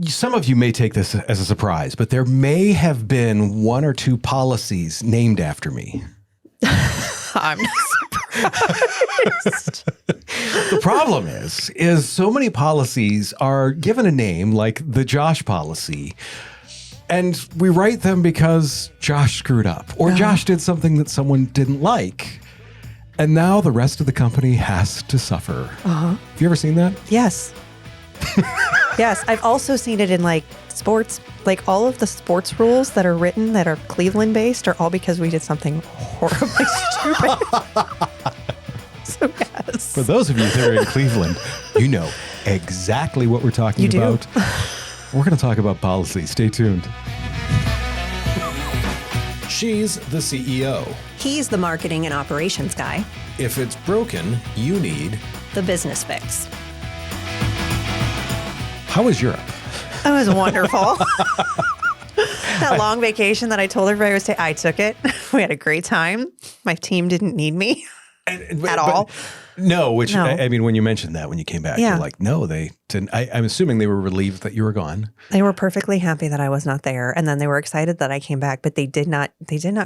Some of you may take this as a surprise, but there may have been 1 or 2 policies named after me. I'm not surprised. The problem is so many policies are given a name like the Josh policy, and we write them because Josh screwed up or Josh did something that someone didn't like. And now the rest of the company has to suffer. Have you ever seen that? Yes. Yes. I've also seen it in like sports, like all of the sports rules that are written that are Cleveland based are all because we did something horribly stupid. So yes. For those of you that are in Cleveland, you know exactly what we're talking about. We're going to talk about policy. Stay tuned. She's the CEO. He's the marketing and operations guy. If it's broken, you need The business fix. How was Europe? That was wonderful. That long vacation that I told everybody I was taking, I took it. We had a great time. My team didn't need me at all. No, No. I mean, when you mentioned that, when you came back, Yeah. you're like, no, they didn't. I'm assuming they were relieved that you were gone. They were perfectly happy that I was not there. And then they were excited that I came back, but they did not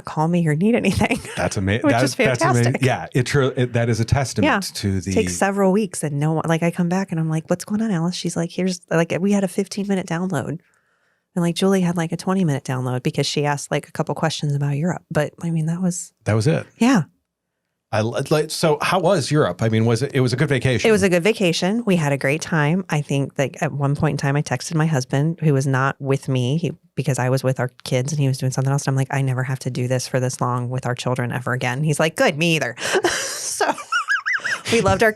call me or need anything. That's amazing. Which is fantastic. Yeah, that is a testament to the. It takes several weeks and no one, like I come back and I'm like, what's going on, Alice? She's like, we had a 15-minute download. And like Julie had like a 20-minute download because she asked like a couple questions about Europe. But I mean, that was it. Yeah. So how was Europe? I mean, it was a good vacation? It was a good vacation. We had a great time. I think that at one point in time, I texted my husband, who was not with me because I was with our kids and he was doing something else. And I'm like, I never have to do this for this long with our children ever again. He's like, good, me either. So we love our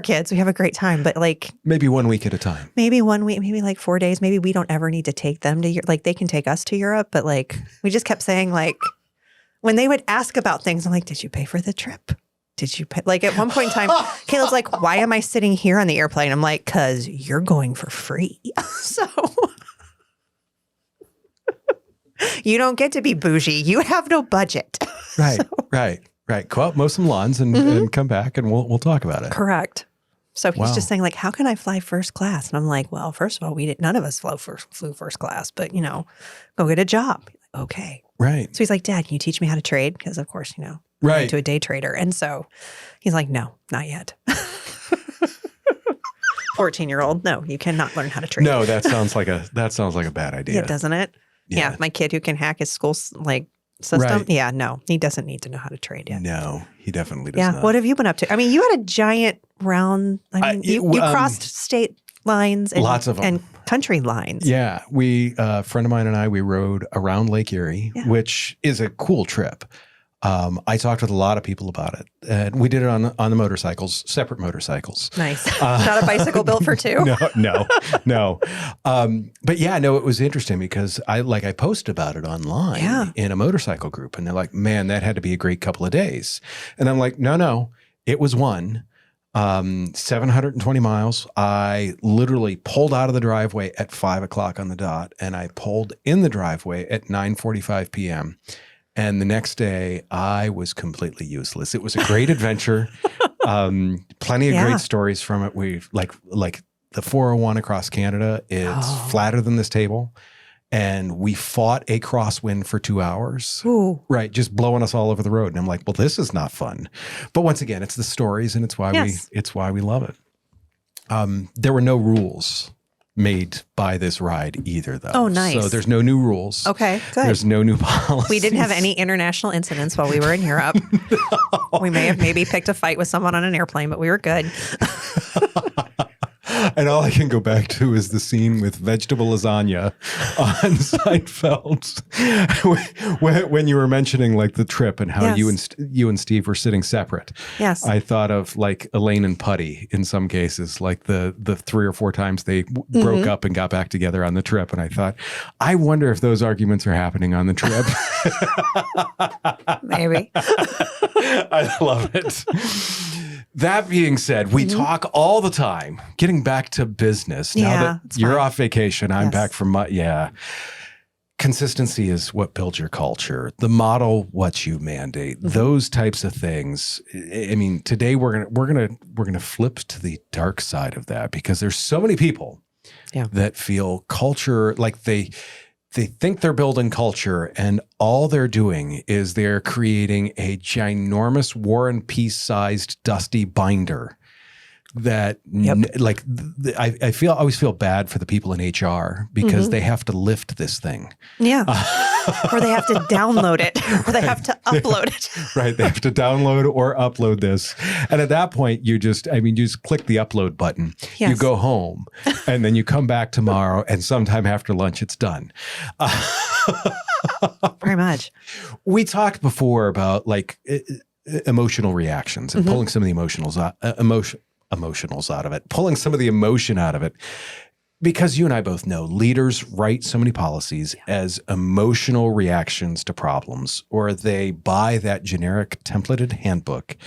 kids. We have a great time, but like maybe 1 week at a time. Maybe 1 week, maybe like 4 days. Maybe we don't ever need to take them to Europe. Like they can take us to Europe, but like we just kept saying like, when they would ask about things, I'm like, did you pay for the trip? Did you pay? Like at one point in time, Caleb's like, why am I sitting here on the airplane? I'm like, because you're going for free. So you don't get to be bougie. You have no budget. Right, right. Go out, mow some lawns and come back and we'll talk about it. Correct. So he's just saying like, how can I fly first class? And I'm like, well, first of all, none of us flew first class, but go get a job. Okay. Right. So he's like, Dad, can you teach me how to trade? Because of course, I right. went to a day trader. And so he's like, no, not yet. 14-year-old, no, you cannot learn how to trade. No, that sounds like a bad idea. Yeah, doesn't it? Yeah. My kid who can hack his school system. Right. Yeah, no, he doesn't need to know how to trade yet. No, he definitely does not. What have you been up to? I mean, you had a giant round, you crossed state lines and, lots of them. And country lines. Yeah. A friend of mine and I, we rode around Lake Erie, which is a cool trip. I talked with a lot of people about it. And we did it on the motorcycles, separate motorcycles. Nice. Not a bicycle built for two. No. But yeah, no, it was interesting because I posted about it online in a motorcycle group and they're like, man, that had to be a great couple of days. And I'm like, no, it was 720 miles. I literally pulled out of the driveway at 5 o'clock on the dot and I pulled in the driveway at 9:45 p.m. And the next day, I was completely useless. It was a great adventure. Plenty of great stories from it. We like the 401 across Canada is flatter than this table. And we fought a crosswind for 2 hours. Ooh. Right, just blowing us all over the road. And I'm like, well, this is not fun. But once again, it's the stories and it's why we love it. There were no rules made by this ride either, though. Oh, nice. So there's no new rules. Okay, good. There's no new policies. We didn't have any international incidents while we were in Europe. No. We may have maybe picked a fight with someone on an airplane, but we were good. And all I can go back to is the scene with vegetable lasagna on Seinfeld when you were mentioning like the trip and how you and Steve were sitting separate. Yes. I thought of like Elaine and Putty in some cases, like the 3 or 4 times they broke up and got back together on the trip. And I thought, I wonder if those arguments are happening on the trip. Maybe. I love it. That being said, we talk all the time, getting back to business. Now that you're off vacation, I'm back from consistency is what builds your culture. The model, what you mandate, those types of things. I mean, today we're gonna flip to the dark side of that because there's so many people Yeah. that feel culture, like they think they're building culture, and all they're doing is they're creating a ginormous War and Peace sized dusty binder that I always feel bad for the people in HR because they have to lift this thing. Yeah. Or they have to download it, or they have to upload it. Right. They have to download or upload this. And at that point, you just click the upload button. Yes. You go home, and then you come back tomorrow, and sometime after lunch, it's done. Very much. We talked before about like emotional reactions and pulling some of the emotionals out of it, pulling some of the emotion out of it. Because you and I both know leaders write so many policies as emotional reactions to problems, or they buy that generic templated handbook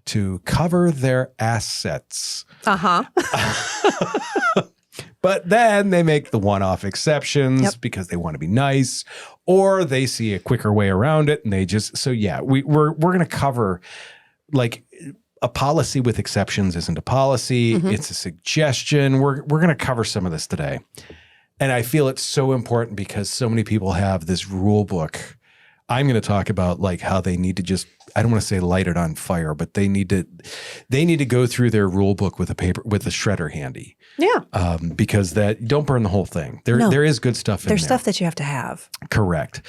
to cover their assets. But then they make the one-off exceptions because they want to be nice, or they see a quicker way around it, and they just we're going to cover like. A policy with exceptions isn't a policy. It's a suggestion. We're going to cover some of this today. And I feel it's so important because so many people have this rule book. I'm going to talk about like how they need to just, I don't want to say light it on fire, but they need to go through their rule book with a shredder handy. Yeah. Because don't burn the whole thing. There is good stuff in there. There's stuff that you have to have. Correct.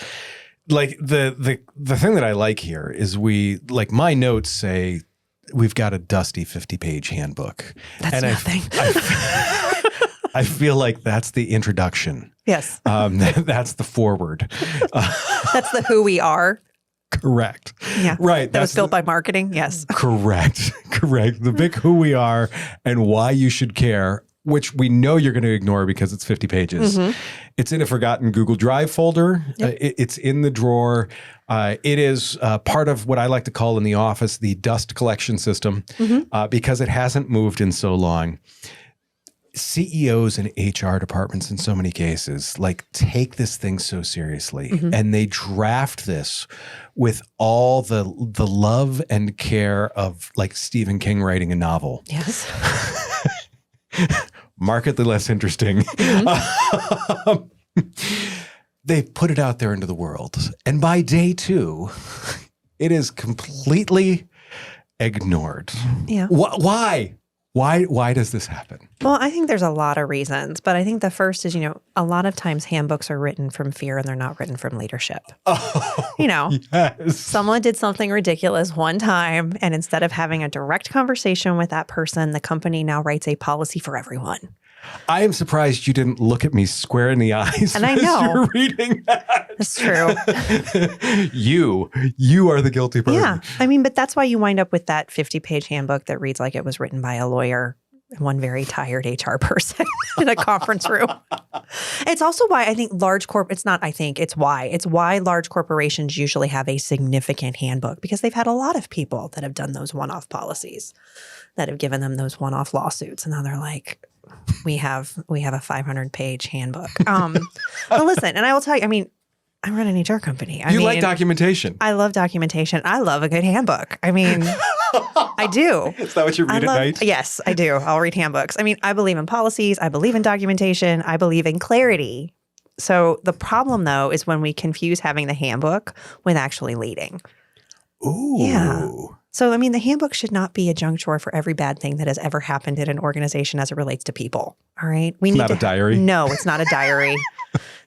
Like the thing that I like here is my notes say, we've got a dusty 50-page handbook. That's nothing. I feel like that's the introduction. Yes. That's the forward. That's the who we are. Correct. Yeah. Right. That was built by marketing. Yes. Correct. The big who we are and why you should care, which we know you're going to ignore because it's 50 pages. It's in a forgotten Google Drive folder. Yep. It's in the drawer. It is part of what I like to call in the office the dust collection system because it hasn't moved in so long. CEOs and HR departments in so many cases like take this thing so seriously and they draft this with all the love and care of like Stephen King writing a novel. Yes. Markedly less interesting. They put it out there into the world. And by day 2, it is completely ignored. Yeah. Why? Why does this happen? Well, I think there's a lot of reasons, but I think the first is, a lot of times handbooks are written from fear and they're not written from leadership. Oh, yes. Someone did something ridiculous one time, and instead of having a direct conversation with that person, the company now writes a policy for everyone. I am surprised you didn't look at me square in the eyes and I as know. you're reading that. It's true. You are the guilty person. Yeah. I mean, but that's why you wind up with that 50-page handbook that reads like it was written by a lawyer and one very tired HR person in a conference room. It's also why I think it's why large corporations usually have a significant handbook, because they've had a lot of people that have done those one-off policies, that have given them those one-off lawsuits. And now they're like, we have a 500-page handbook. But listen, and I will tell you, I mean, I run an HR company. I mean, like documentation. I love documentation. I love a good handbook. I mean, I do. Is that what you read at night? Yes, I do. I'll read handbooks. I mean, I believe in policies. I believe in documentation. I believe in clarity. So the problem, though, is when we confuse having the handbook with actually leading. Ooh. Yeah. So, I mean, the handbook should not be a junk drawer for every bad thing that has ever happened in an organization as it relates to people. All right. It's not a diary. No, it's not a diary.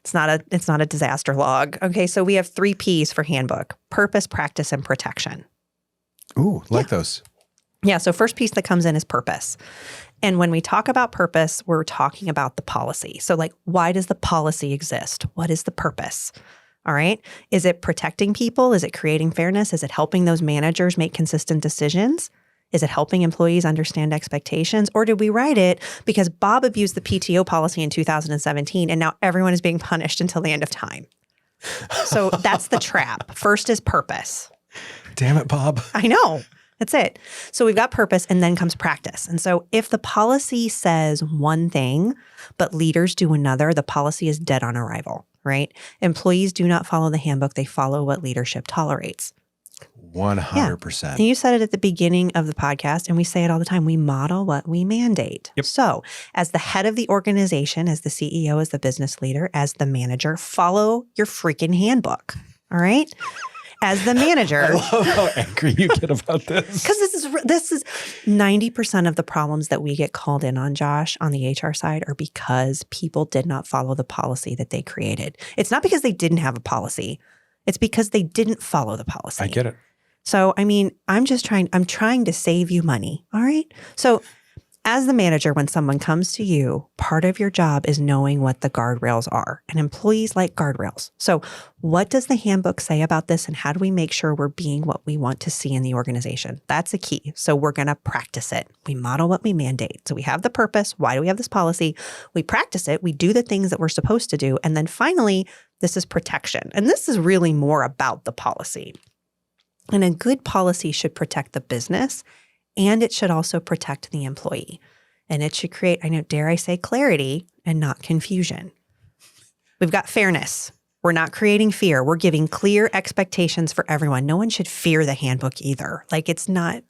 It's not a disaster log. Okay. So we have 3 P's for handbook: purpose, practice, and protection. Ooh, like those. Yeah. So first piece that comes in is purpose. And when we talk about purpose, we're talking about the policy. So like, why does the policy exist? What is the purpose? All right. Is it protecting people? Is it creating fairness? Is it helping those managers make consistent decisions? Is it helping employees understand expectations? Or did we write it because Bob abused the PTO policy in 2017 and now everyone is being punished until the end of time? So that's the trap. First is purpose. Damn it, Bob. I know. That's it. So we've got purpose and then comes practice. And so if the policy says one thing, but leaders do another, the policy is dead on arrival, right? Employees do not follow the handbook. They follow what leadership tolerates. 100%. And you said it at the beginning of the podcast, and we say it all the time. We model what we mandate. Yep. So as the head of the organization, as the CEO, as the business leader, as the manager, follow your freaking handbook. All right? As the manager. I love how angry you get about this. Because this is 90% of the problems that we get called in on, Josh, on the HR side are because people did not follow the policy that they created. It's not because they didn't have a policy. It's because they didn't follow the policy. I get it. So, I mean, I'm trying to save you money. All right. So as the manager, when someone comes to you, part of your job is knowing what the guardrails are, and employees like guardrails. So what does the handbook say about this, and how do we make sure we're being what we want to see in the organization? That's a key. So we're going to practice it. We model what we mandate. So we have the purpose. Why do we have this policy? We practice it. We do the things that we're supposed to do. And then finally, this is protection. And this is really more about the policy. And a good policy should protect the business, and it should also protect the employee. And it should create, dare I say, clarity and not confusion. We've got fairness. We're not creating fear. We're giving clear expectations for everyone. No one should fear the handbook either. Like, it's not,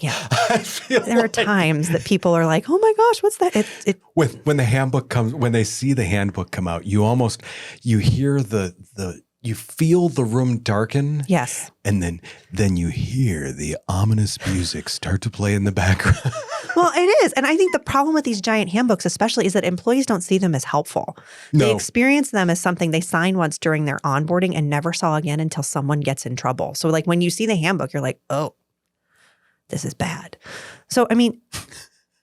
There are times that people are like, oh my gosh, what's that? When the handbook comes, when they see the handbook come out, you hear you feel the room darken. Yes. And then you hear the ominous music start to play in the background. Well, it is. And I think the problem with these giant handbooks especially is that employees don't see them as helpful. No. They experience them as something they signed once during their onboarding and never saw again until someone gets in trouble. So like when you see the handbook, you're like, oh, this is bad. So,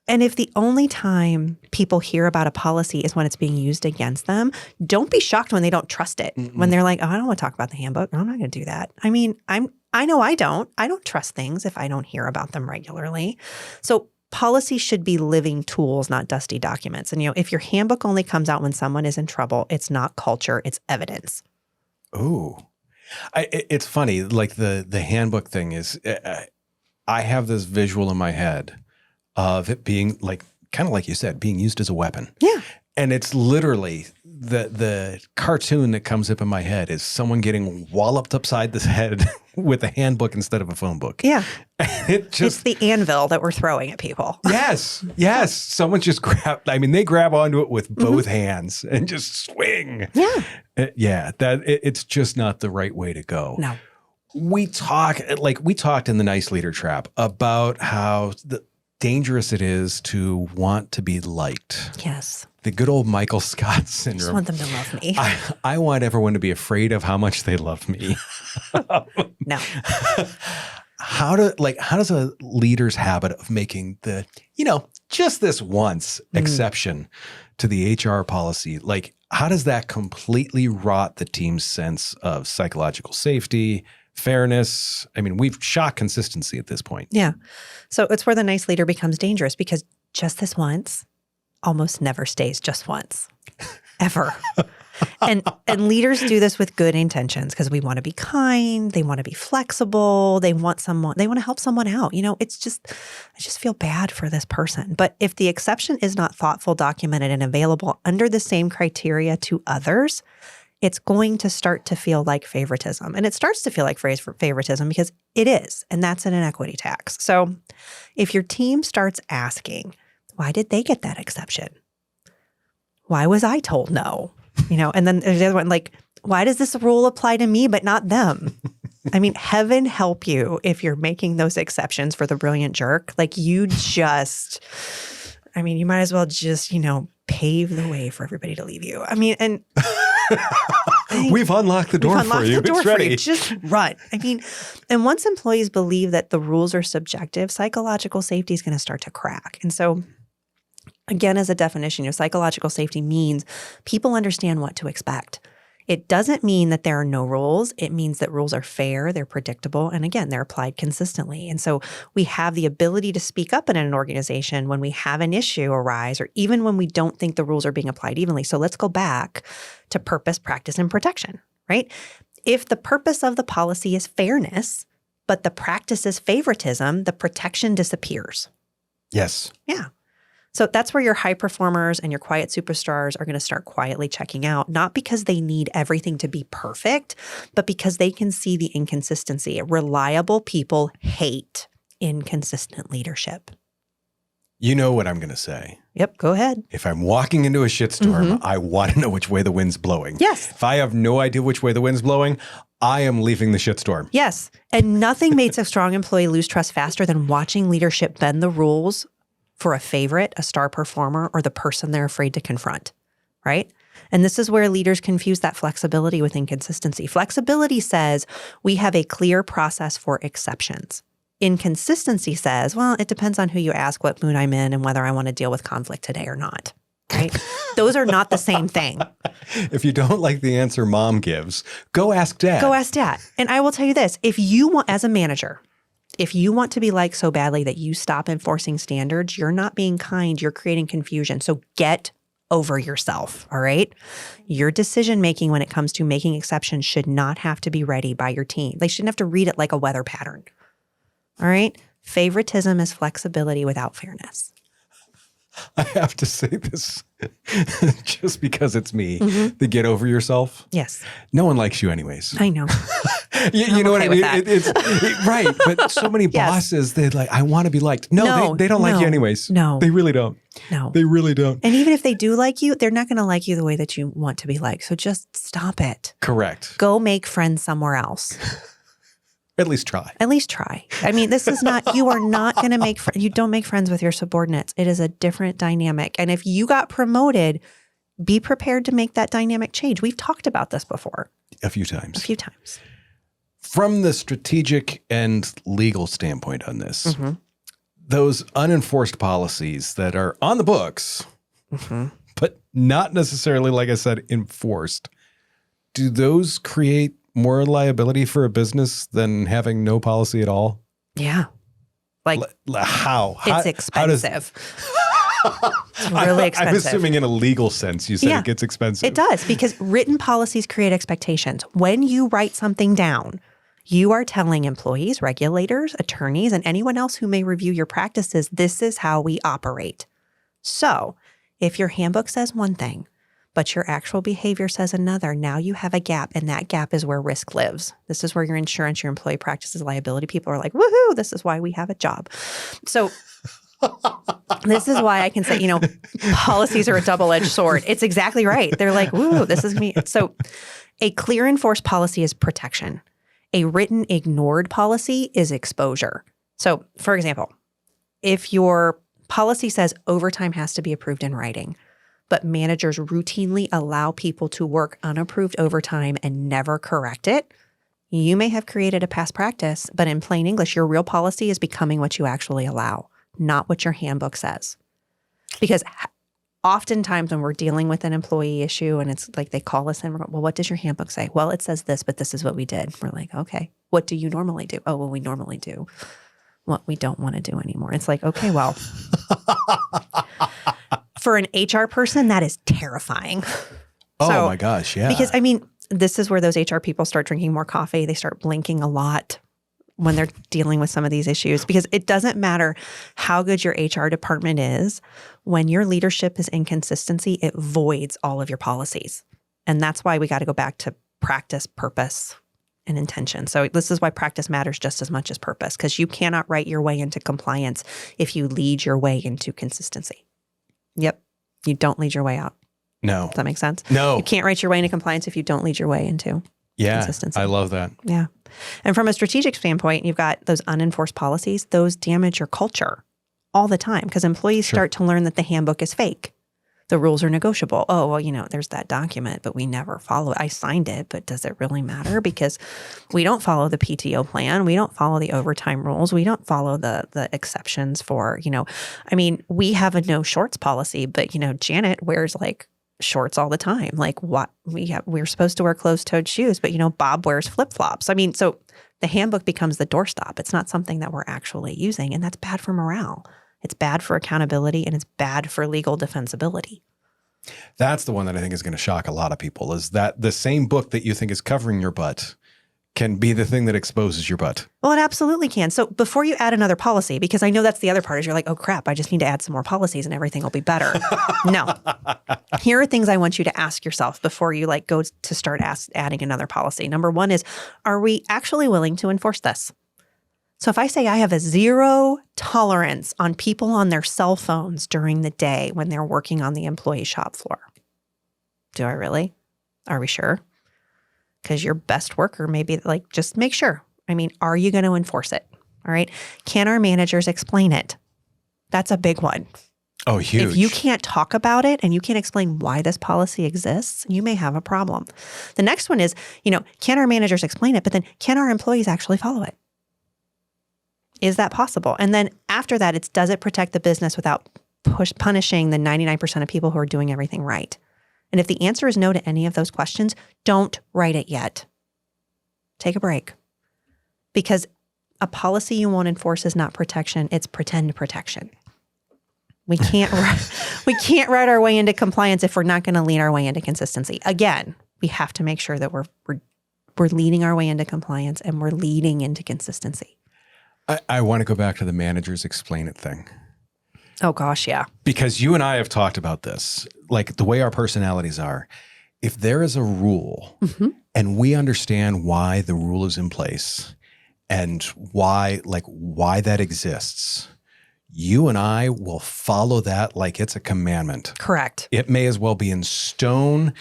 and if the only time people hear about a policy is when it's being used against them, don't be shocked when they don't trust it. Mm-mm. When they're like, oh, I don't want to talk about the handbook. I'm not going to do that. I know I don't trust things if I don't hear about them regularly. So policy should be living tools, not dusty documents. And, if your handbook only comes out when someone is in trouble, it's not culture, it's evidence. Oh, it's funny. Like the handbook thing is, I have this visual in my head of it being kind of like you said, being used as a weapon. Yeah. And it's literally the cartoon that comes up in my head is someone getting walloped upside the head with a handbook instead of a phone book. Yeah. It's the anvil that we're throwing at people. Yes. Someone just they grab onto it with both hands and just swing. Yeah. It's just not the right way to go. No. We talked in the Nice Leader Trap about how dangerous it is to want to be liked. Yes. The good old Michael Scott syndrome. I just want them to love me. I want everyone to be afraid of how much they love me. No. How does a leader's habit of making the, just this once exception to the HR policy, how does that completely rot the team's sense of psychological safety, fairness? We've shot consistency at this point. Yeah. So it's where the nice leader becomes dangerous, because just this once almost never stays just once, ever. And leaders do this with good intentions because we want to be kind. They want to be flexible. They want to help someone out. I just feel bad for this person. But if the exception is not thoughtful, documented, and available under the same criteria to others, it's going to start to feel like favoritism. And it starts to feel like favoritism because it is. And that's an inequity tax. So if your team starts asking, why did they get that exception? Why was I told no? And then there's the other one, why does this rule apply to me but not them? Heaven help you if you're making those exceptions for the brilliant jerk. You might as well just, pave the way for everybody to leave you. And we've unlocked the door for you. It's ready. Just run. And once employees believe that the rules are subjective, psychological safety is going to start to crack. And so, again, as a definition, psychological safety means people understand what to expect. It doesn't mean that there are no rules. It means that rules are fair, they're predictable, and again, they're applied consistently. And so we have the ability to speak up in an organization when we have an issue arise, or even when we don't think the rules are being applied evenly. So let's go back to purpose, practice, and protection, right? If the purpose of the policy is fairness, but the practice is favoritism, the protection disappears. Yes. Yeah. So that's where your high performers and your quiet superstars are going to start quietly checking out, not because they need everything to be perfect, but because they can see the inconsistency. Reliable people hate inconsistent leadership. You know what I'm going to say. Yep, go ahead. If I'm walking into a shitstorm, I want to know which way the wind's blowing. Yes. If I have no idea which way the wind's blowing, I am leaving the shitstorm. Yes. And nothing makes a strong employee lose trust faster than watching leadership bend the rules for a favorite, a star performer, or the person they're afraid to confront, right? And this is where leaders confuse that flexibility with inconsistency. Flexibility says we have a clear process for exceptions. Inconsistency says, well, it depends on who you ask, what mood I'm in, and whether I want to deal with conflict today or not, right? Those are not the same thing. If you don't like the answer mom gives, go ask dad. Go ask dad. And I will tell you this, if you want, as a manager, if you want to be liked so badly that you stop enforcing standards, you're not being kind, you're creating confusion. So get over yourself, all right? Your decision-making when it comes to making exceptions should not have to be ready by your team. They shouldn't have to read it like a weather pattern, all right? Favoritism is flexibility without fairness. I have to say this just because it's me. The get over yourself. Yes. No one likes you anyways. I know. You know what I with mean? that. Right. But so many Yes. bosses, they're like, I want to be liked. No, No, they don't like you no, anyways. no. They really don't. No. They really don't. And even if they do like you, they're not going to like you the way that you want to be liked. So just stop it. Correct. Go make friends somewhere else. At least try. At least try. I mean, this is not, you are not going to make friends. You don't make friends with your subordinates. It is a different dynamic. And if you got promoted, be prepared to make that dynamic change. We've talked about this before. A few times. A few times. From the strategic and legal standpoint on this, those unenforced policies that are on the books, but not necessarily, like I said, enforced, do those create more liability for a business than having no policy at all? Yeah. Like, How? it's expensive. It's really expensive. I'm assuming in a legal sense, you said Yeah. it gets expensive. It does, because written policies create expectations. When you write something down, you are telling employees, regulators, attorneys, and anyone else who may review your practices, this is how we operate. So if your handbook says one thing, but your actual behavior says another, now you have a gap, and that gap is where risk lives. This is where your insurance, your employee practices liability people are like, woohoo, this is why we have a job. So this is why I can say, policies are a double-edged sword. It's exactly right. They're like, woo, this is me. So a clear enforced policy is protection. A written ignored policy is exposure. So for example, if your policy says overtime has to be approved in writing, but managers routinely allow people to work unapproved overtime and never correct it, you may have created a past practice, but in plain English, your real policy is becoming what you actually allow, not what your handbook says. Because oftentimes when we're dealing with an employee issue and it's like they call us and we're going, well, what does your handbook say? Well, it says this, but this is what we did. We're like, okay, what do you normally do? Oh, well, we normally do what we don't want to do anymore. It's like, okay, well, for an HR person, that is terrifying. Oh my gosh, yeah. Because, I mean, this is where those HR people start drinking more coffee. They start blinking a lot when they're dealing with some of these issues, because it doesn't matter how good your HR department is. When your leadership is inconsistency, it voids all of your policies. And that's why we got to go back to practice, purpose, and intention. So this is why practice matters just as much as purpose, because you cannot write your way into compliance if you lead your way into consistency. Yep. You don't lead your way out. No. Does that make sense? No. You can't write your way into compliance if you don't lead your way into consistency. I love that. Yeah. And from a strategic standpoint, you've got those unenforced policies. Those damage your culture all the time because employees start to learn that the handbook is fake. The rules are negotiable. Oh, well, there's that document, but we never follow it. I signed it, but does it really matter? Because we don't follow the PTO plan. We don't follow the overtime rules. We don't follow the exceptions for, we have a no shorts policy, but, Janet wears like shorts all the time. Like what we're supposed to wear closed-toed shoes, but, Bob wears flip-flops. I mean, so the handbook becomes the doorstop. It's not something that we're actually using, and that's bad for morale. It's bad for accountability, and it's bad for legal defensibility. That's the one that I think is going to shock a lot of people, is that the same book that you think is covering your butt can be the thing that exposes your butt. Well, it absolutely can. So before you add another policy, because I know that's the other part is you're like, oh crap, I just need to add some more policies and everything will be better. No. Here are things I want you to ask yourself before you like go to start adding another policy. Number one is, are we actually willing to enforce this? So if I say I have a 0 tolerance on people on their cell phones during the day when they're working on the employee shop floor, do I really? Are we sure? Because your best worker may be like, just make sure. I mean, are you going to enforce it? All right. Can our managers explain it? That's a big one. Oh, huge. If you can't talk about it and you can't explain why this policy exists, you may have a problem. The next one is, can our managers explain it? But then can our employees actually follow it? Is that possible? And then after that, it's does it protect the business without punishing the 99% of people who are doing everything right? And if the answer is no to any of those questions, don't write it yet. Take a break. Because a policy you won't enforce is not protection, it's pretend protection. We can't write our way into compliance if we're not going to lead our way into consistency. Again, we have to make sure that we're leading our way into compliance and we're leading into consistency. I want to go back to the managers explain it thing. Oh gosh, yeah. Because you and I have talked about this, like the way our personalities are. If there is a rule and we understand why the rule is in place and why that exists, you and I will follow that like it's a commandment. Correct. It may as well be in stone.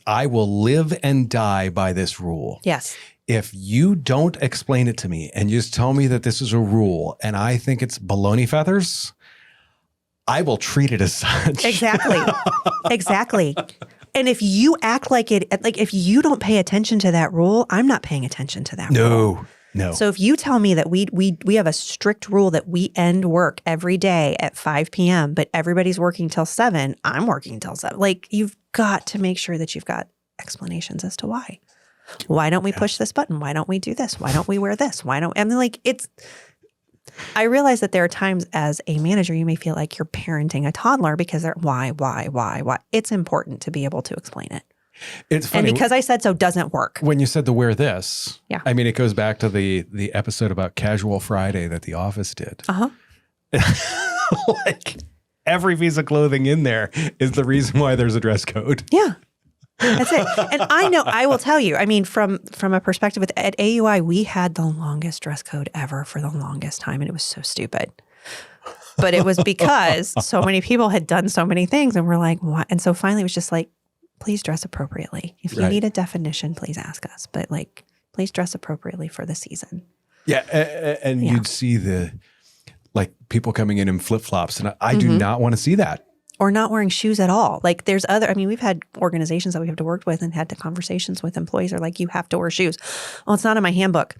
I will live and die by this rule. Yes. If you don't explain it to me and you just tell me that this is a rule and I think it's baloney feathers, I will treat it as such. Exactly. Exactly. And if you act like if you don't pay attention to that rule, I'm not paying attention to that rule. No. So if you tell me that we have a strict rule that we end work every day at 5 p.m., but everybody's working till 7, I'm working till 7. Like, you've got to make sure that you've got explanations as to why. Why don't we push this button? Why don't we do this? Why don't we wear this? I realize that there are times as a manager, you may feel like you're parenting a toddler because they're why? It's important to be able to explain it. It's funny. And because I said so doesn't work. When you said to wear this, Yeah. I mean, it goes back to the episode about Casual Friday that The Office did. Like every piece of clothing in there is the reason why there's a dress code. Yeah. That's it. And I will tell you, I mean, from a perspective at AUI, we had the longest dress code ever for the longest time. And it was so stupid. But it was because so many people had done so many things and we're like, what? And so finally it was just like, please dress appropriately. If you need a definition, please ask us. But like, please dress appropriately for the season. Yeah. And you'd see people coming in flip-flops. And I do not want to see that. Or not wearing shoes at all. Like we've had organizations that we have to work with and had conversations with employees are like, you have to wear shoes. Well, it's not in my handbook.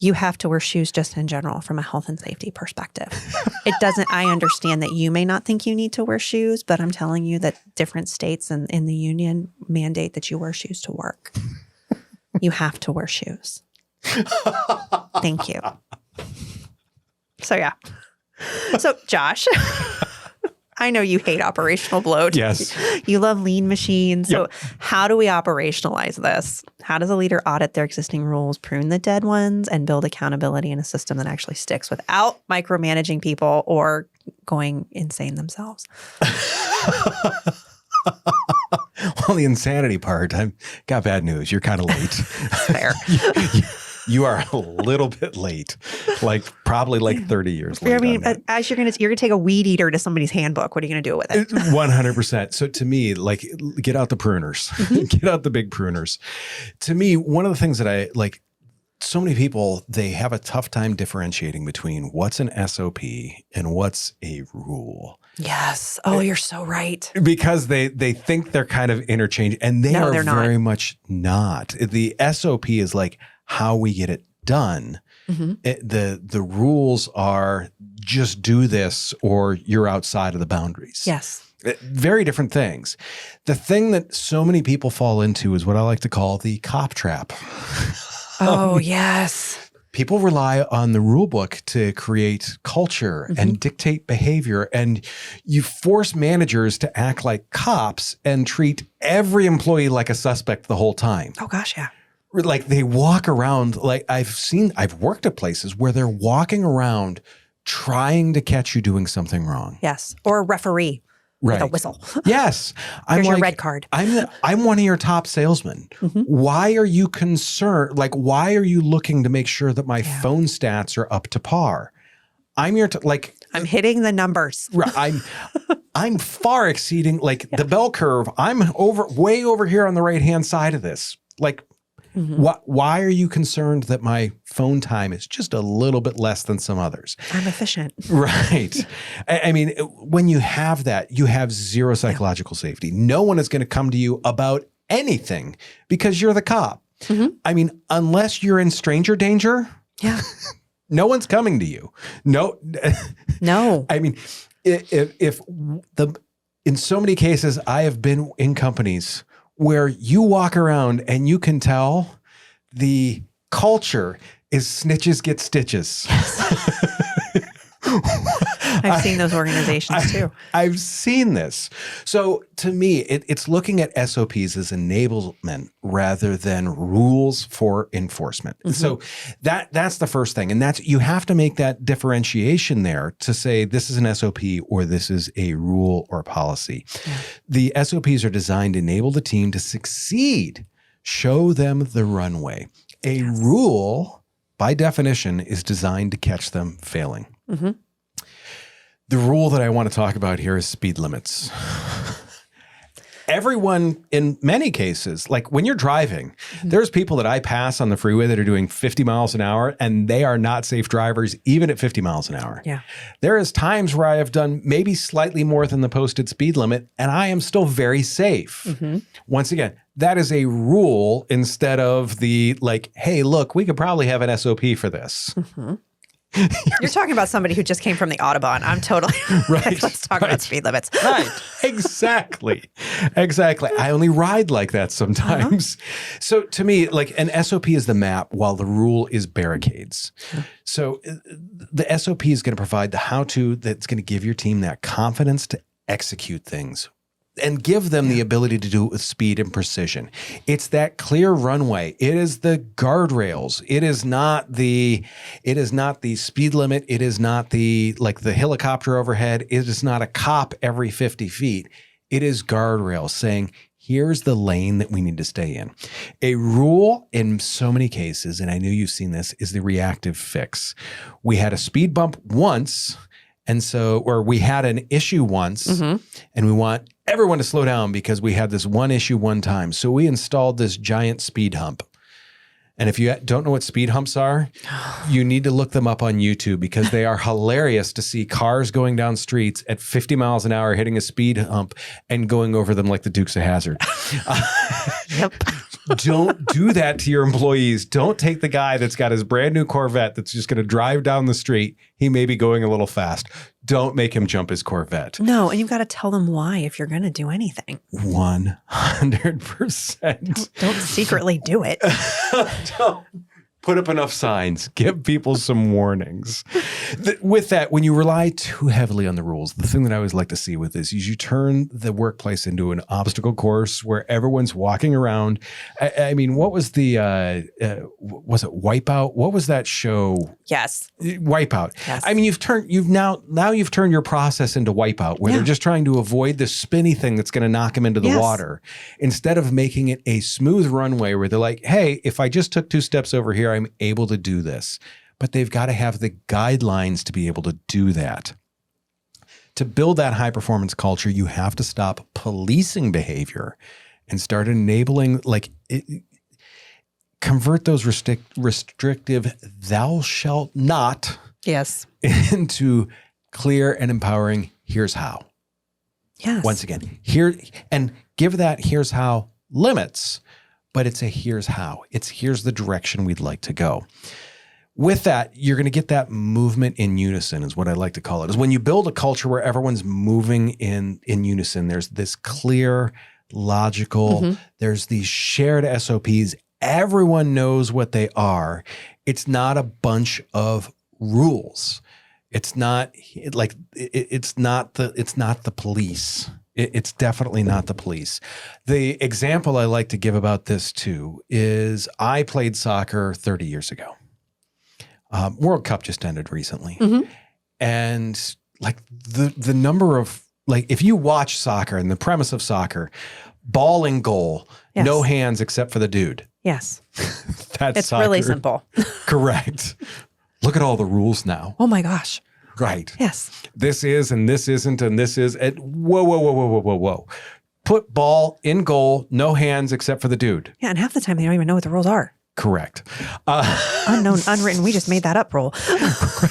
You have to wear shoes just in general from a health and safety perspective. I understand that you may not think you need to wear shoes, but I'm telling you that different states and in the union mandate that you wear shoes to work. You have to wear shoes. Thank you. So yeah. So Josh, I know you hate operational bloat. Yes. You love lean machines. So Yep. how do we operationalize this? How does a leader audit their existing rules, prune the dead ones, and build accountability in a system that actually sticks without micromanaging people or going insane themselves? Well, the insanity part, I've got bad news. You're kind of late. Fair. You are a little bit late, probably 30 years late. I mean, on that. as you're going to take a weed eater to somebody's handbook. What are you going to do with it? 100%. So to me, get out the pruners, get out the big pruners. To me, one of the things that I like, so many people, they have a tough time differentiating between what's an SOP and what's a rule. Yes. Oh, you're so right. Because they think they're kind of interchangeable, and they're very much not. The SOP is like how we get it done. The rules are just do this or you're outside of the boundaries. Yes. Very different things. The thing that so many people fall into is what I like to call the cop trap. Oh, yes. People rely on the rule book to create culture and dictate behavior. And you force managers to act like cops and treat every employee like a suspect the whole time. Oh, gosh, yeah. Like they walk around, like I've worked at places where they're walking around trying to catch you doing something wrong. Yes. Or a referee with a whistle. Yes. Here's your red card. I'm one of your top salesmen. Why are you concerned? Like, why are you looking to make sure that my phone stats are up to par? I'm your, I'm hitting the numbers. I'm far exceeding the bell curve. I'm way over here on the right-hand side of this. Like, why are you concerned that my phone time is just a little bit less than some others? I'm efficient. Right. I mean, when you have that, you have zero psychological safety. No one is going to come to you about anything because you're the cop. I mean, unless you're in stranger danger. Yeah. No one's coming to you. No. I mean, in so many cases, I have been in companies where you walk around and you can tell the culture is snitches get stitches. I've seen those organizations too. I've seen this. So to me, it's looking at SOPs as enablement rather than rules for enforcement. So that's the first thing. And you have to make that differentiation there to say this is an SOP or this is a rule or policy. Yeah. The SOPs are designed to enable the team to succeed, show them the runway. A rule, by definition, is designed to catch them failing. The rule that I want to talk about here is speed limits. Everyone, in many cases, like when you're driving, there's people that I pass on the freeway that are doing 50 miles an hour, and they are not safe drivers, even at 50 miles an hour. Yeah. There is times where I have done maybe slightly more than the posted speed limit, and I am still very safe. Once again, that is a rule instead of the hey, look, we could probably have an SOP for this. You're talking about somebody who just came from the Autobahn. I'm totally let's talk about speed limits. Right. Exactly. I only ride like that sometimes. So to me, an SOP is the map while the rule is barricades. So the SOP is going to provide the how-to that's going to give your team that confidence to execute things and give them the ability to do it with speed and precision. It's that clear runway. It is the guardrails. It is not the speed limit. It is not the helicopter overhead. It is not a cop every 50 feet. It is guardrails saying, here's the lane that we need to stay in. A rule in so many cases, and I know you've seen this, is the reactive fix. We had a speed bump once, or we had an issue once, and we want everyone to slow down because we had this one issue one time. So we installed this giant speed hump. And if you don't know what speed humps are, you need to look them up on YouTube because they are hilarious to see cars going down streets at 50 miles an hour, hitting a speed hump and going over them like the Dukes of Hazzard. Yep. Don't do that to your employees. Don't take the guy that's got his brand new Corvette that's just going to drive down the street. He may be going a little fast. Don't make him jump his Corvette. No, and you've got to tell them why if you're going to do anything. 100%. Don't secretly do it. Don't put up enough signs. Give people some warnings. With that, when you rely too heavily on the rules, the thing that I always like to see with this is you turn the workplace into an obstacle course where everyone's walking around. I mean, what was was it Wipeout? What was that show? Yes. Wipeout. Yes. I mean, you've turned your process into Wipeout where they're just trying to avoid the spinny thing that's going to knock them into the water instead of making it a smooth runway where they're like, hey, if I just took 2 steps over here, I'm able to do this. But they've got to have the guidelines to be able to do that. To build that high performance culture, you have to stop policing behavior and start enabling, convert those restrictive thou shalt not into clear and empowering here's how. Yes. Once again, here, and give that here's how limits, but it's a here's how. It's here's the direction we'd like to go. With that, you're going to get that movement in unison is what I like to call it. Is when you build a culture where everyone's moving in unison, there's this clear, logical, there's these shared SOPs. Everyone knows what they are. It's not a bunch of rules. It's not the police. It's definitely not the police. The example I like to give about this too is I played soccer 30 years ago. World Cup just ended recently. And like the number of, like, if you watch soccer and the premise of soccer, ball in goal, Yes. no hands except for the dude. Yes. That's It's really soccer. simple. Correct. Look at all the rules now. Oh my gosh. Right. Yes. This is, and this isn't, and this is. And whoa. Put ball in goal, no hands except for the dude. Yeah. And half the time they don't even know what the rules are. Correct. Unknown, unwritten. We just made that up rule.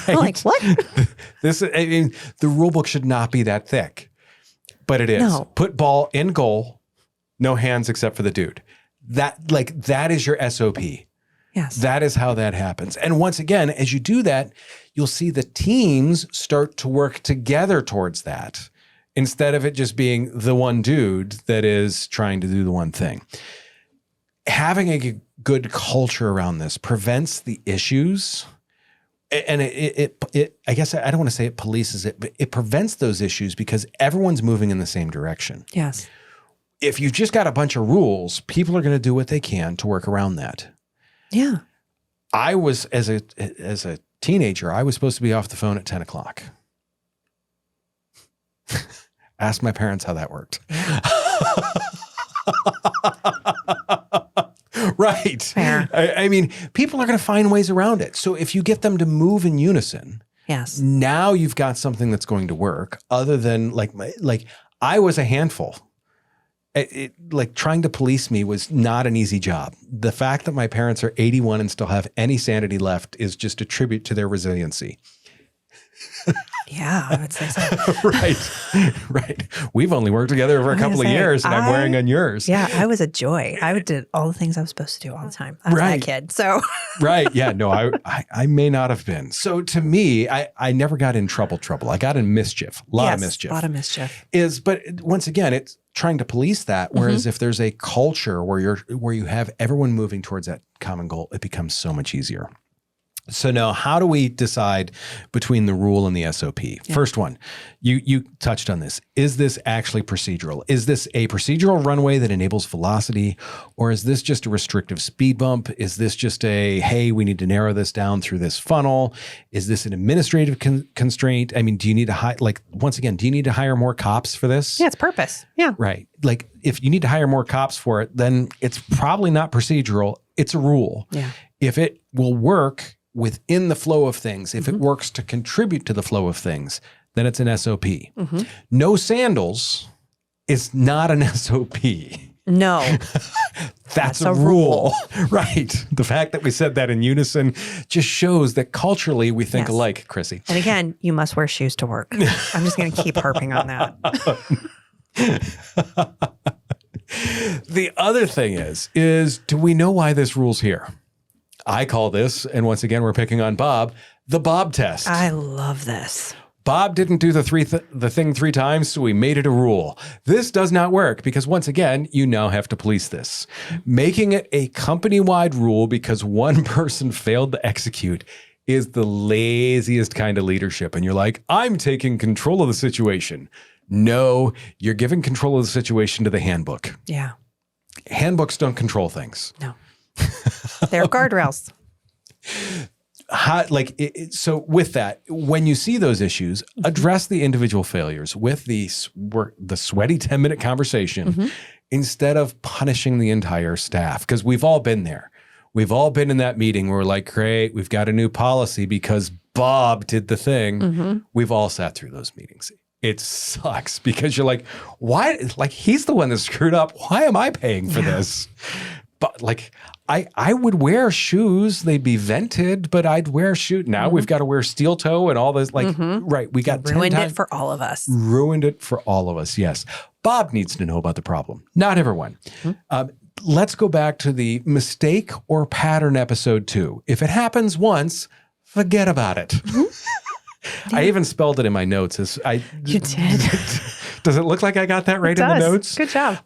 I'm like, what? I mean, the rule book should not be that thick, but it is. No. Put ball in goal, no hands except for the dude. That is your SOP. Yes. That is how that happens. And once again, as you do that, you'll see the teams start to work together towards that instead of it just being the one dude that is trying to do the one thing. Having a good culture around this prevents the issues. And it I guess I don't want to say it polices it, but it prevents those issues because everyone's moving in the same direction. Yes. If you've just got a bunch of rules, people are going to do what they can to work around that. Yeah. I was, as a teenager, I was supposed to be off the phone at 10 o'clock. Ask my parents how that worked. Right. Fair. I mean, people are going to find ways around it. So if you get them to move in unison, Yes. now you've got something that's going to work other than like I was a handful. Like trying to police me was not an easy job. The fact that my parents are 81 and still have any sanity left is just a tribute to their resiliency. Yeah, I would say so. Right. We've only worked together for a couple of years and I'm wearing on yours. Yeah, I was a joy. I did all the things I was supposed to do all the time. I was that kid. So Right. Yeah. No, I may not have been. So to me, I never got in trouble. I got in mischief. A lot of mischief. A lot of mischief. But once again, it's trying to police that. Whereas if there's a culture where you have everyone moving towards that common goal, it becomes so much easier. So now, how do we decide between the rule and the SOP? Yeah. First one, you touched on this. Is this actually procedural? Is this a procedural runway that enables velocity? Or is this just a restrictive speed bump? Is this just hey, we need to narrow this down through this funnel? Is this an administrative constraint? I mean, do you need to once again, do you need to hire more cops for this? Yeah, it's purpose. Yeah. Right. Like if you need to hire more cops for it, then it's probably not procedural. It's a rule. Yeah. If it will work within the flow of things, if it works to contribute to the flow of things, then it's an SOP. No sandals is not an SOP. No. That's a rule. Right. The fact that we said that in unison just shows that culturally we think alike, Chrissy. And again, you must wear shoes to work. I'm just going to keep harping on that. The other thing is do we know why this rule's here? I call this, and once again, we're picking on Bob, the Bob test. I love this. Bob didn't do the thing 3 times, so we made it a rule. This does not work because once again, you now have to police this. Making it a company-wide rule because one person failed to execute is the laziest kind of leadership. And you're like, I'm taking control of the situation. No, you're giving control of the situation to the handbook. Yeah. Handbooks don't control things. No. They're guardrails. So with that, when you see those issues, address the individual failures with the sweaty 10-minute conversation instead of punishing the entire staff. Because we've all been there. We've all been in that meeting where we're like, great, we've got a new policy because Bob did the thing. We've all sat through those meetings. It sucks because you're like, why? Like, he's the one that screwed up. Why am I paying for this? But like, I would wear shoes. They'd be vented, but I'd wear shoes. Now we've got to wear steel toe and all this. Like, right. We got ruined it for all of us. Ruined it for all of us. Yes. Bob needs to know about the problem. Not everyone. Let's go back to the mistake or pattern episode 2. If it happens once, forget about it. I even spelled it in my notes. You did. Does it look like I got that right in the notes? Good job.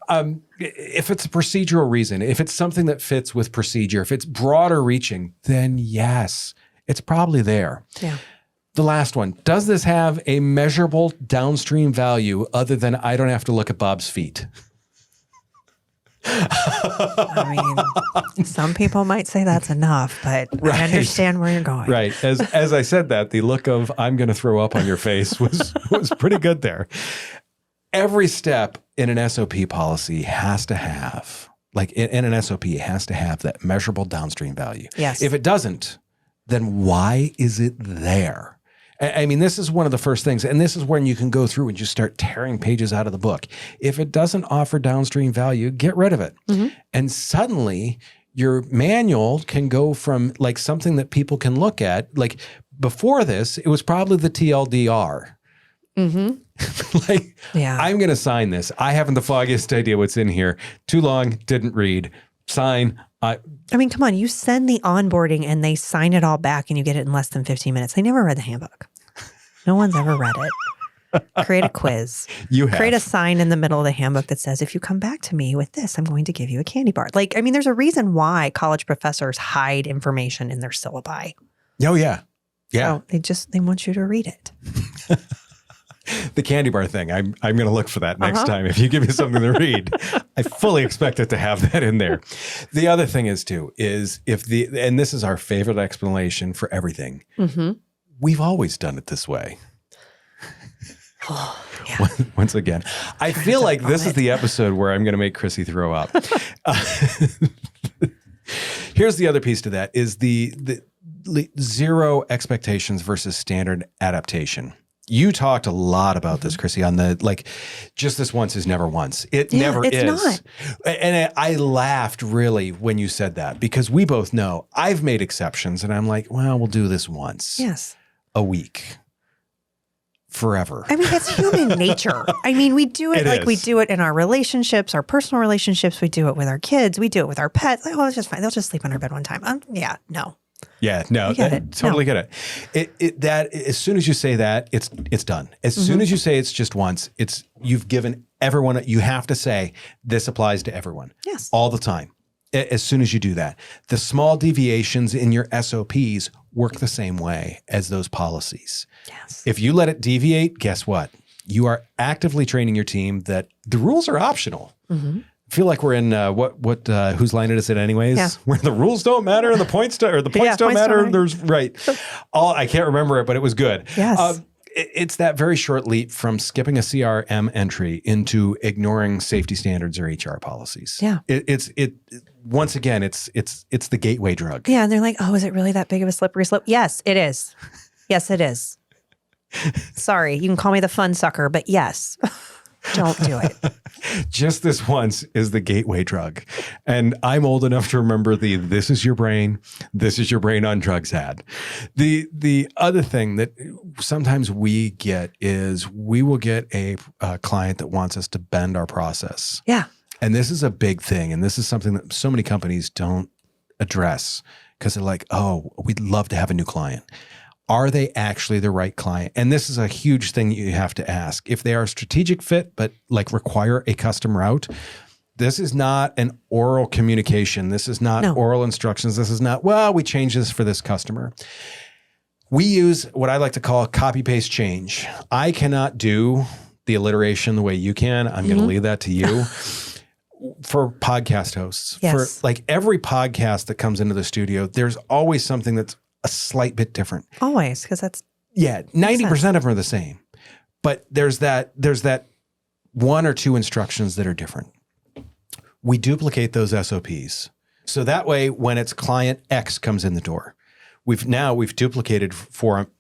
If it's a procedural reason, if it's something that fits with procedure, if it's broader reaching, then yes, it's probably there. Yeah. The last one. Does this have a measurable downstream value other than I don't have to look at Bob's feet? I mean, some people might say that's enough, but Right. I understand where you're going. Right. As I said that, the look of I'm going to throw up on your face was pretty good there. Every step in an SOP policy has to have, like in an SOP, it has to have that measurable downstream value. Yes. If it doesn't, then why is it there? I mean, this is one of the first things, and this is when you can go through and just start tearing pages out of the book. If it doesn't offer downstream value, get rid of it. Mm-hmm. And suddenly your manual can go from like something that people can look at. Like before this, it was probably the TLDR. Mm-hmm. Like, Yeah. I'm going to sign this. I haven't the foggiest idea what's in here. Too long, didn't read. Sign. I mean, come on, you send the onboarding and they sign it all back and you get it in less than 15 minutes. They never read the handbook. No one's ever read it. Create a quiz. You have. Create a sign in the middle of the handbook that says, if you come back to me with this, I'm going to give you a candy bar. Like, I mean, there's a reason why college professors hide information in their syllabi. Oh, yeah. Yeah. So they want you to read it. The candy bar thing. I'm going to look for that next time. If you give me something to read, I fully expect it to have that in there. The other thing is too, and this is our favorite explanation for everything. Mm-hmm. We've always done it this way. Oh, yeah. Once again, I feel like this is the episode where I'm going to make Chrissy throw up. Here's the other piece to that is the zero expectations versus standard adaptation. You talked a lot about this, Chrissy, on the, like, just this once is never once. It never it's is. not. And I laughed really when you said that because we both know I've made exceptions and I'm like, well, we'll do this once Yes. a week forever. I mean, it's human nature. I mean, we do it like we do it in our relationships, our personal relationships. We do it with our kids. We do it with our pets. Like, oh, it's just fine. They'll just sleep in our bed one time. Yeah, no. Yeah, no, get it. totally get it. That as soon as you say that, it's done. As soon as you say it's just once, you've given everyone. You have to say this applies to everyone. Yes. All the time. As soon as you do that, the small deviations in your SOPs work the same way as those policies. Yes. If you let it deviate, guess what? You are actively training your team that the rules are optional. Mm-hmm. I feel like we're in whose line is it anyways? Yeah. Where the rules don't matter and the points don't matter. There's right. I can't remember it, but it was good. Yes. It's that very short leap from skipping a CRM entry into ignoring safety standards or HR policies. Yeah. Once again, it's the gateway drug. Yeah. And they're like, oh, is it really that big of a slippery slope? Yes, it is. Yes, it is. Sorry, you can call me the fun sucker, but yes. Don't do it. Just this once is the gateway drug. And I'm old enough to remember this is your brain on drugs ad. The other thing that sometimes we get is we will get a client that wants us to bend our process. Yeah. And this is a big thing. And this is something that so many companies don't address because they're like, oh, we'd love to have a new client. Are they actually the right client? And this is a huge thing that you have to ask. If they are a strategic fit, but like require a custom route, this is not an oral communication. This is not oral instructions. This is not, well, we changed this for this customer. We use what I like to call copy paste change. I cannot do the alliteration the way you can. I'm going to leave that to you. For podcast hosts, for like every podcast that comes into the studio, there's always something that's a slight bit different. Always, because that's 90% of them are the same. But there's that one or two instructions that are different. We duplicate those SOPs. So that way when it's client X comes in the door, we've duplicated for them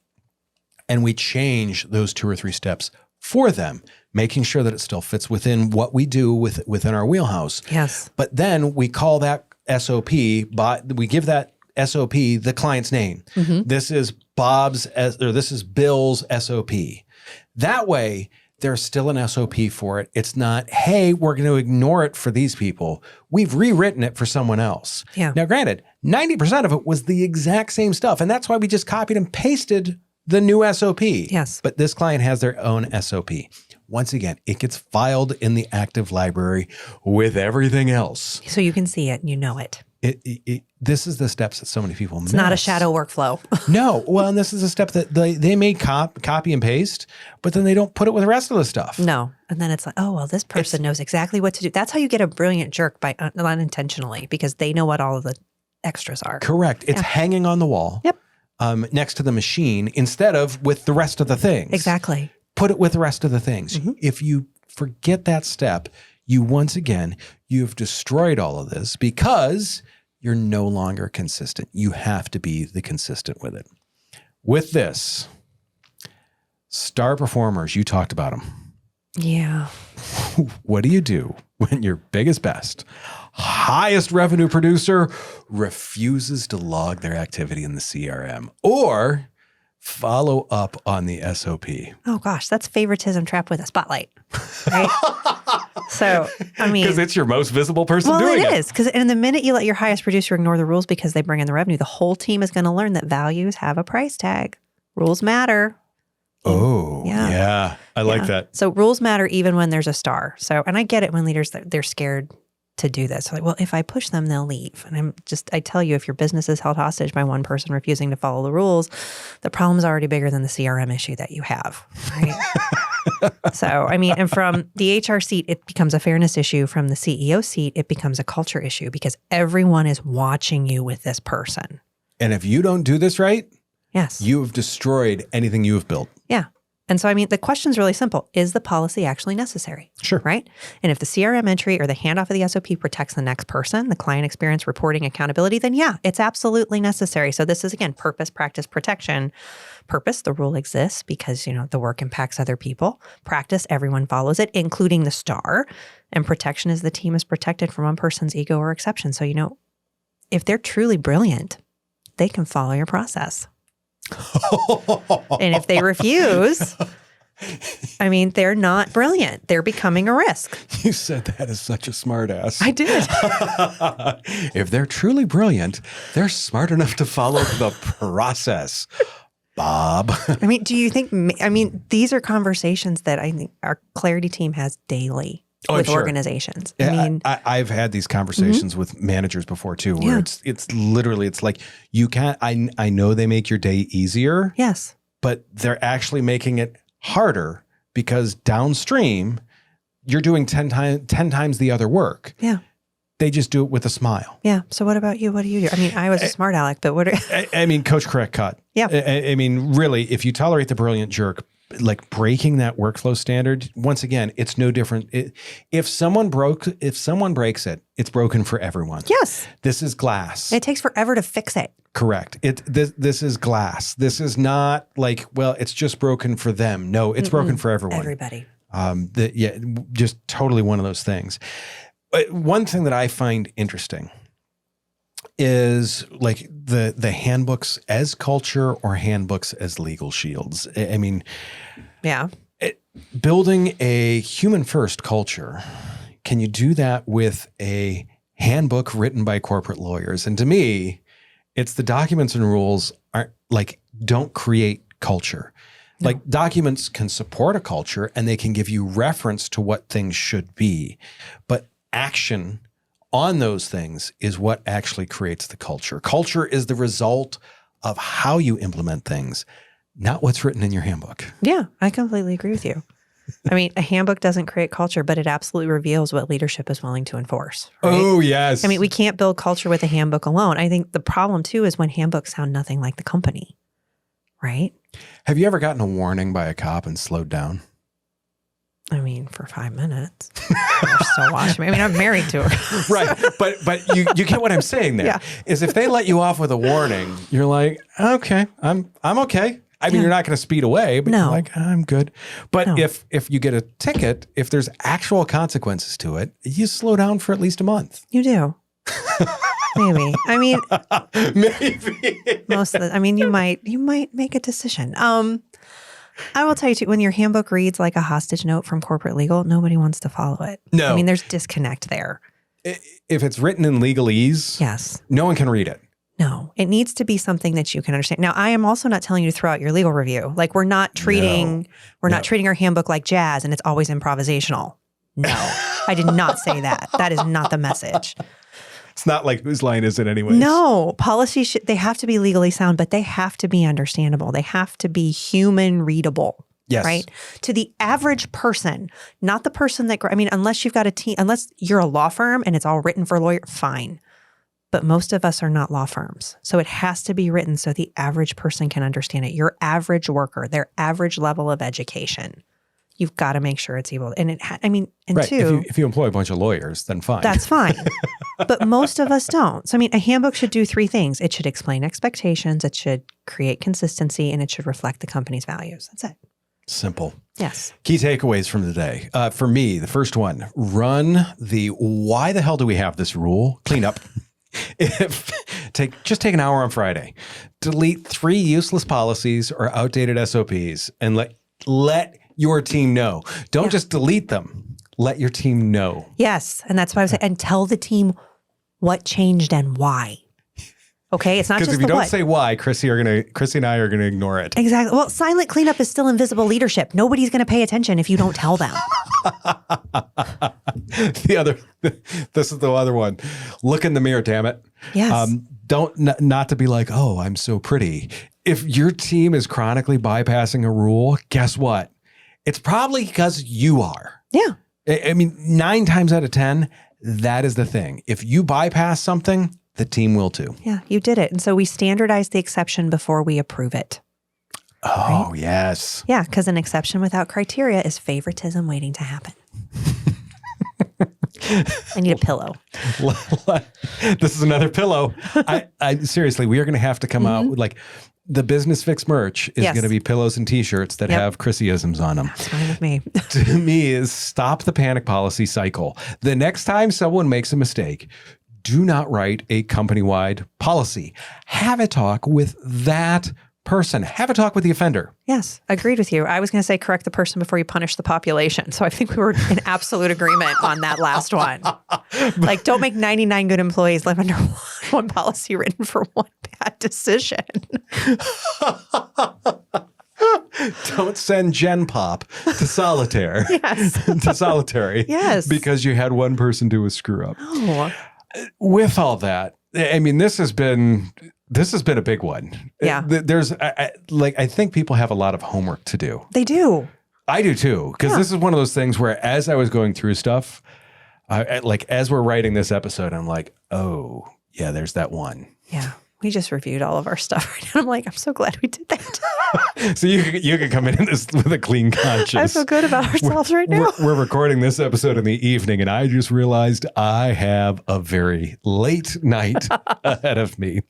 and we change those 2 or 3 steps for them, making sure that it still fits within what we do within our wheelhouse. Yes. But then we call that SOP, we give that SOP the client's name. Mm-hmm. This is this is Bill's SOP. That way, there's still an SOP for it. It's not, hey, we're going to ignore it for these people. We've rewritten it for someone else. Yeah. Now, granted, 90% of it was the exact same stuff, and that's why we just copied and pasted the new SOP. Yes. But this client has their own SOP. Once again, it gets filed in the active library with everything else. So you can see it and you know it. This is the steps that so many people miss. It's not a shadow workflow. No. Well, and this is a step that they may copy and paste, but then they don't put it with the rest of the stuff. No. And then it's like, oh, well, this person knows exactly what to do. That's how you get a brilliant jerk by unintentionally, because they know what all of the extras are. Correct. It's hanging on the wall. Yep. Next to the machine instead of with the rest of the things. Exactly. Put it with the rest of the things. Mm-hmm. If you forget that step, you've destroyed all of this because you're no longer consistent. You have to be the consistent with it. With this, star performers, you talked about them. Yeah. What do you do when your biggest, best, highest revenue producer refuses to log their activity in the CRM or follow up on the SOP? Oh gosh, that's favoritism trapped with a spotlight, right? So, I mean, Because it's your most visible person well, doing it. it is. Because in the minute you let your highest producer ignore the rules because they bring in the revenue, the whole team is going to learn that values have a price tag. Rules matter. Oh, Yeah. yeah. I like that. So rules matter even when there's a star. So, and I get it when leaders, they're scared to do this. Like, well, if I push them, they'll leave. And I tell you, if your business is held hostage by one person refusing to follow the rules, the problem's already bigger than the CRM issue that you have, right? So, I mean, and from the HR seat, it becomes a fairness issue. From the CEO seat, it becomes a culture issue because everyone is watching you with this person. And if you don't do this right, Yes. you have destroyed anything you have built. Yeah. And so, I mean, the question's really simple. Is the policy actually necessary? Sure. Right? And if the CRM entry or the handoff of the SOP protects the next person, the client experience, reporting, accountability, then yeah, it's absolutely necessary. So this is, again, purpose, practice, protection. Purpose, the rule exists because, the work impacts other people. Practice, everyone follows it, including the star. And protection is the team is protected from one person's ego or exception. So, if they're truly brilliant, they can follow your process. And if they refuse, I mean, they're not brilliant. They're becoming a risk. You said that as such a smart ass. I did. If they're truly brilliant, they're smart enough to follow the process. Bob. I mean, do you think, these are conversations that I think our Clarity team has daily with organizations. Yeah, I've had these conversations with managers before too, where it's literally, it's like, you can't, I know they make your day easier. Yes. But they're actually making it harder because downstream, you're doing 10 times the other work. Yeah. They just do it with a smile. Yeah. So what about you? What do you do? I mean, I was a smart aleck, but what I mean, coach, correct, cut. Yeah. I mean, really, if you tolerate the brilliant jerk, like breaking that workflow standard, once again, it's no different. If someone breaks it, it's broken for everyone. Yes. This is glass. It takes forever to fix it. Correct. This is glass. This is not like, well, it's just broken for them. No, it's broken for everyone. Everybody. Just totally one of those things. One thing that I find interesting is like the handbooks as culture or handbooks as legal shields. I mean, yeah, building a human first culture, can you do that with a handbook written by corporate lawyers? And to me, it's the documents and rules don't create culture. No. Like documents can support a culture and they can give you reference to what things should be, but action on those things is what actually creates the culture. Culture is the result of how you implement things, not what's written in your handbook. Yeah, I completely agree with you. I mean, a handbook doesn't create culture, but it absolutely reveals what leadership is willing to enforce. Right? Oh, yes. I mean, we can't build culture with a handbook alone. I think the problem, too, is when handbooks sound nothing like the company, right? Have you ever gotten a warning by a cop and slowed down? I mean, for 5 minutes. They're still watching me. I mean, I'm married to her. Right. But you get what I'm saying there. Yeah. Is if they let you off with a warning, you're like, okay, I'm okay. I mean, you're not going to speed away, but you're like, I'm good. But if you get a ticket, if there's actual consequences to it, you slow down for at least a month. You do. Maybe. I mean, maybe. Most of the, I mean, you might make a decision. I will tell you too, when your handbook reads like a hostage note from corporate legal, nobody wants to follow it. No. I mean, there's disconnect there. If it's written in legalese, yes, no one can read it. No, it needs to be something that you can understand. Now, I am also not telling you to throw out your legal review. Like we're not treating our handbook like jazz and it's always improvisational. No, I did not say that. That is not the message. It's not like whose line is it anyways? No, policies, they have to be legally sound, but they have to be understandable. They have to be human readable. Yes. Right? To the average person, not the person that, unless you've got a team, unless you're a law firm and it's all written for a lawyer, fine. But most of us are not law firms. So it has to be written so the average person can understand it. Your average worker, their average level of education, you've got to make sure it's able. And Right. two, If you employ a bunch of lawyers, then fine. that's fine. But most of us don't. So, a handbook should do three things. It should explain expectations, it should create consistency, and it should reflect the company's values. That's it. Simple. Yes. Key takeaways from the day. For me, the first one, run the why the hell do we have this rule? Clean up. Just take an hour on Friday. Delete 3 useless policies or outdated SOPs and let your team know. Don't just delete them. Let your team know. Yes. And that's why I was saying, and tell the team what changed and why. Okay. It's not just Because if the you don't what. say why, Chrissy and I are going to ignore it. Exactly. Well, silent cleanup is still invisible leadership. Nobody's going to pay attention if you don't tell them. This is the other one. Look in the mirror, damn it. Yes. Not to be like, oh, I'm so pretty. If your team is chronically bypassing a rule, guess what? It's probably because you are. Yeah. 9 times out of 10, that is the thing. If you bypass something, the team will too. Yeah. You did it. And so we standardize the exception before we approve it. Oh, Right? yes. Yeah. Because an exception without criteria is favoritism waiting to happen. I need a pillow. This is another pillow. I seriously, we are going to have to come out with the Business Fix merch is Yes. going to be pillows and t-shirts that have Chrissyisms on them. That's fine with me. To me is stop the panic policy cycle. The next time someone makes a mistake, do not write a company-wide policy. Have a talk with that person. Have a talk with the offender. Yes. Agreed with you. I was going to say correct the person before you punish the population. So I think we were in absolute agreement on that last one. Don't make 99 good employees live under one policy written for one bad decision. Don't send Gen Pop to solitaire. Yes. To solitary. Yes. Because you had one person do a screw up. Oh. With all that, this has been a big one. Yeah. There's I think people have a lot of homework to do. They do. I do too, because this is one of those things where as I was going through stuff, as we're writing this episode, I'm like, oh yeah, there's that one. Yeah. We just reviewed all of our stuff right now. I'm like, I'm so glad we did that. So you can come in this with a clean conscience. I feel good about ourselves right now. We're recording this episode in the evening, and I just realized I have a very late night ahead of me.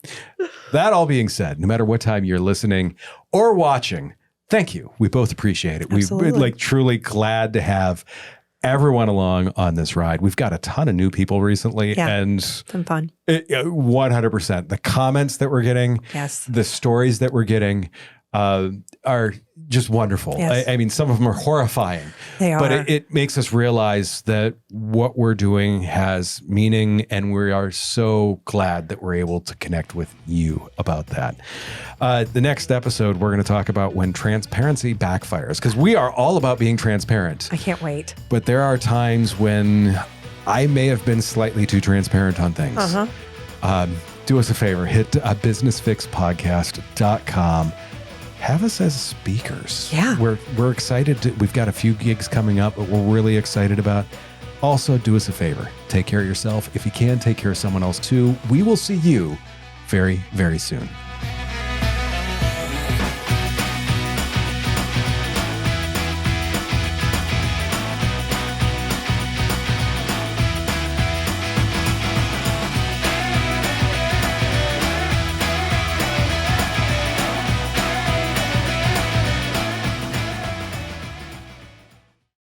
That all being said, no matter what time you're listening or watching, thank you. We both appreciate it. Absolutely. We've been truly glad to have everyone along on this ride. We've got a ton of new people recently, and It's been fun. 100%. The comments that we're getting, Yes. the stories that we're getting are just wonderful. Yes. Some of them are horrifying. They are. But it makes us realize that what we're doing has meaning, and we are so glad that we're able to connect with you about that. The next episode, we're going to talk about when transparency backfires, because we are all about being transparent. I can't wait. But there are times when I may have been slightly too transparent on things. Do us a favor, hit businessfixpodcast.com. Have us as speakers. Yeah. We're excited. We've got a few gigs coming up that we're really excited about. Also, do us a favor. Take care of yourself. If you can, take care of someone else too. We will see you very, very soon.